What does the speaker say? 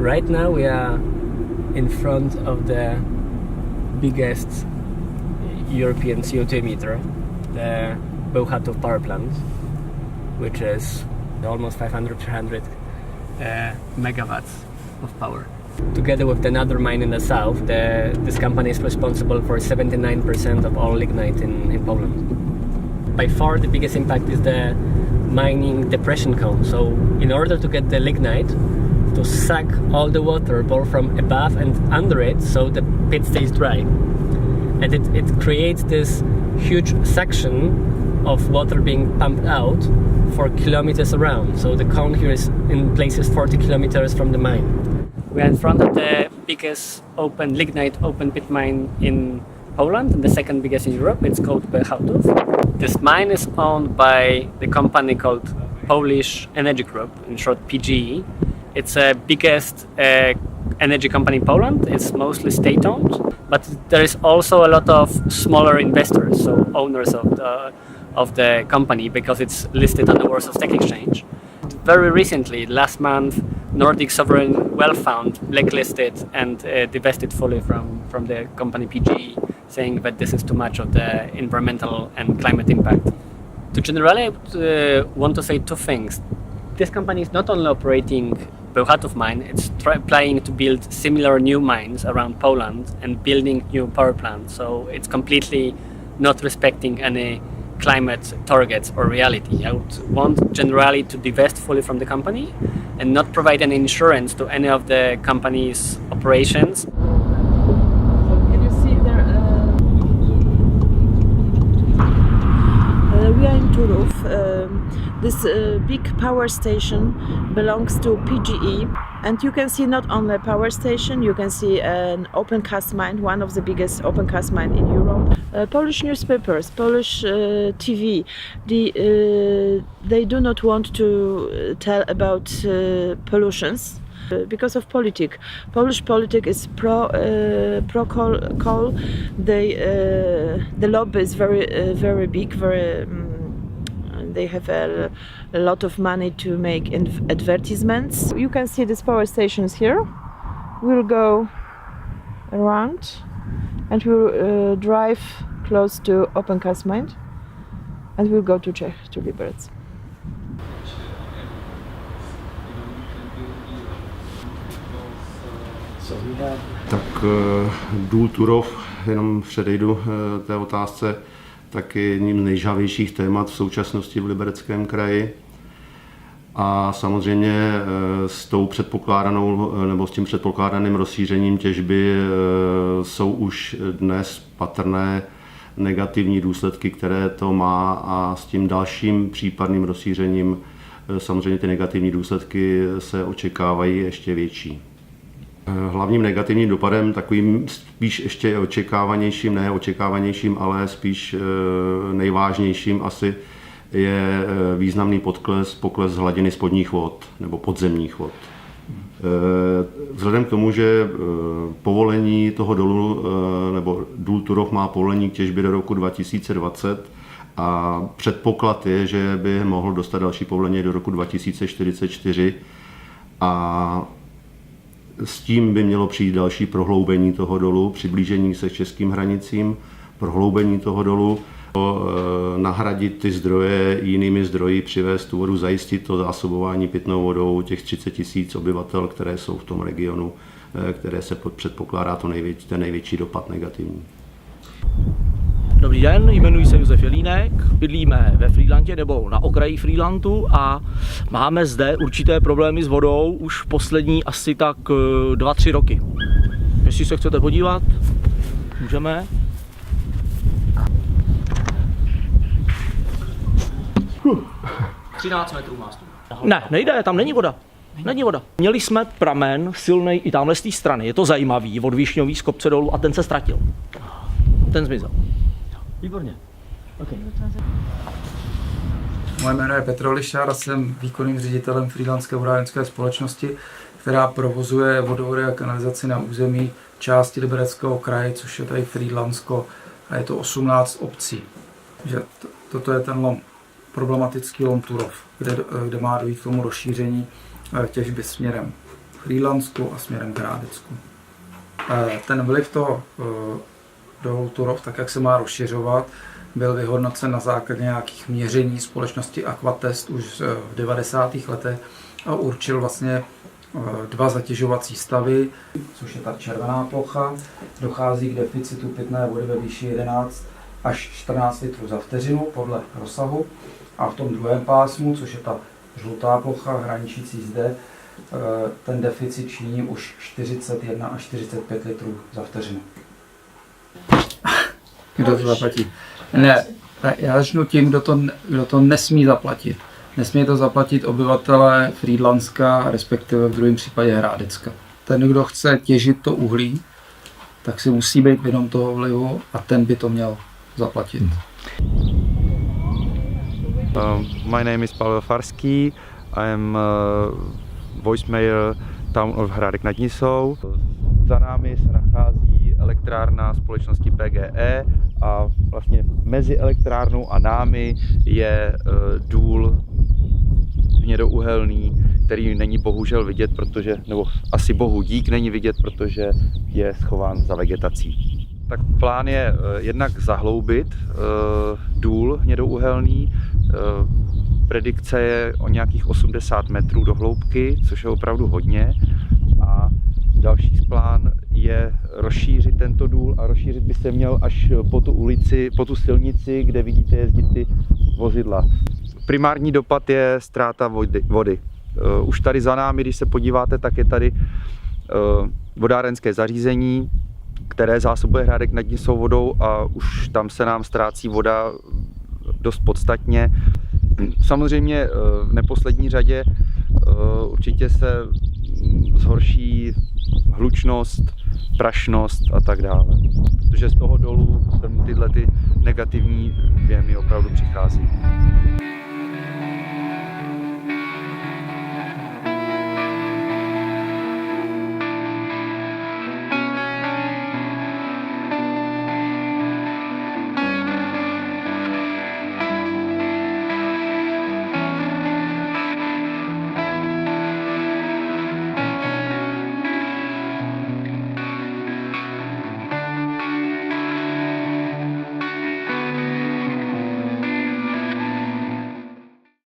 Right now we are in front of the biggest European CO2 emitter, the Bełchatów power plant, which is almost 500-300 megawatts of power. Together with another mine in the south, this company is responsible for 79% of all lignite in Poland. By far the biggest impact is the mining depression cone. So in order to get the lignite, to suck all the water both from above and under it, so the pit stays dry. And it creates this huge suction of water being pumped out for kilometers around. So the cone here is in places 40 kilometers from the mine. We are in front of the biggest lignite open pit mine in Poland, and the second biggest in Europe. It's called Bełchatów. This mine is owned by the company called Polish Energy Group, in short PGE. It's the biggest energy company in Poland. It's mostly state-owned, but there is also a lot of smaller investors, so owners of the company, because it's listed on the Warsaw Stock Exchange. Very recently, last month, Nordic Sovereign Wealth Fund blacklisted and divested fully from the company PGE, saying that this is too much of the environmental and climate impact. To generally, I would want to say two things. This company is not only operating Bełchatów mine, it's trying to build similar new mines around Poland and building new power plants. So it's completely not respecting any climate targets or reality. I would want generally to divest fully from the company and not provide any insurance to any of the company's operations. Can you see there? We are in Turów. This big power station belongs to PGE, and you can see not only a power station, you can see an open cast mine, one of the biggest open cast mine in Europe. Polish newspapers, Polish TV, they do not want to tell about pollutions because of politics. Polish politics is pro coal. The lobby is very big, they have a lot of money to make advertisements. You can see these power stations here. We'll go around and we'll drive close to open cast mine and we'll go to Czech, to Liberec. Tak důl Turów, jenom předejdu té otázce, tak je jedním z nejžhavějších témat v současnosti v Libereckém kraji. A samozřejmě s tím předpokládaným rozšířením těžby jsou už dnes patrné negativní důsledky, které to má, a s tím dalším případným rozšířením samozřejmě ty negativní důsledky se očekávají ještě větší. Hlavním negativním dopadem, takovým spíš ještě očekávanějším, ale spíš nejvážnějším asi je významný pokles hladiny spodních vod nebo podzemních vod. Vzhledem k tomu, že povolení toho dolu nebo důl Turów má povolení k těžbě do roku 2020 a předpoklad je, že by mohl dostat další povolení do roku 2044, a s tím by mělo přijít další prohloubení toho dolu, přiblížení se k českým hranicím, prohloubení toho dolu, nahradit ty zdroje jinými zdroji, přivést tu vodu, zajistit to zásobování pitnou vodou těch 30 000 obyvatel, které jsou v tom regionu, které se předpokládá ten největší dopad negativní. Dobrý den, jmenuji se Josef Jelínek, bydlíme ve Frýdlantě nebo na okraji Frýdlantu a máme zde určité problémy s vodou už poslední asi tak 2-3 roky. Jestli se chcete podívat, můžeme. Huh. 13 metrů má stup. Ne, nejde, tam není voda. Není voda. Měli jsme pramen silnej i tamhle z té strany, je to zajímavý, od Višňový z kopce dolů, a ten se ztratil. Ten zmizel. Výborně. Okay. Moje jméno je Petr Lišár a jsem výkonným ředitelem Frýdlantské vodárenské společnosti, která provozuje vodovody a kanalizaci na území části Libereckého kraje, což je tady Frýdlantsko, a je to 18 obcí. Toto je ten lom, problematický lom Turów, kde má dojít k tomu rozšíření těžby směrem Frýdlansku a směrem k Hrádecku. Ten vliv toho dolu Turów, tak jak se má rozšiřovat, byl vyhodnocen na základě nějakých měření společnosti Aquatest už v 90. letech a určil vlastně 2 zatěžovací stavy, což je ta červená plocha. Dochází k deficitu pitné vody ve výši 11 až 14 litrů za vteřinu podle rozsahu. A v tom druhém pásmu, což je ta žlutá plocha hraničící zde, ten deficit činí už 41 až 45 litrů za vteřinu. Kdo to zaplatí? Ne, já začnu tím, kdo to nesmí zaplatit. Nesmí to zaplatit obyvatelé Frýdlanska, respektive v druhém případě Hrádecka. Ten, kdo chce těžit to uhlí, tak si musí být vědom toho vlivu a ten by to měl zaplatit. My name is Pavel Farský. I am voice mayor town of Hradec nad Nisou. Za námi se nachází elektrárna společnosti PGE a vlastně mezi elektrárnou a námi je důl hnědouhelný, který není bohužel vidět, protože, nebo asi bohu dík není vidět, protože je schován za vegetací. Tak plán je jednak zahloubit důl hnědouhelný. Predikce je o nějakých 80 metrů do hloubky, což je opravdu hodně. A další plán je rozšířit tento důl a rozšířit by se měl až po tu ulici, po tu silnici, kde vidíte jezdit ty vozidla. Primární dopad je ztráta vody. Už tady za námi, když se podíváte, tak je tady vodárenské zařízení, které zásobuje Hradec nad Nisou vodou a už tam se nám ztrácí voda dost podstatně. Samozřejmě v neposlední řadě určitě se zhorší hlučnost, prašnost a tak dále. Protože z toho dolu tyhle negativní věmy opravdu přichází.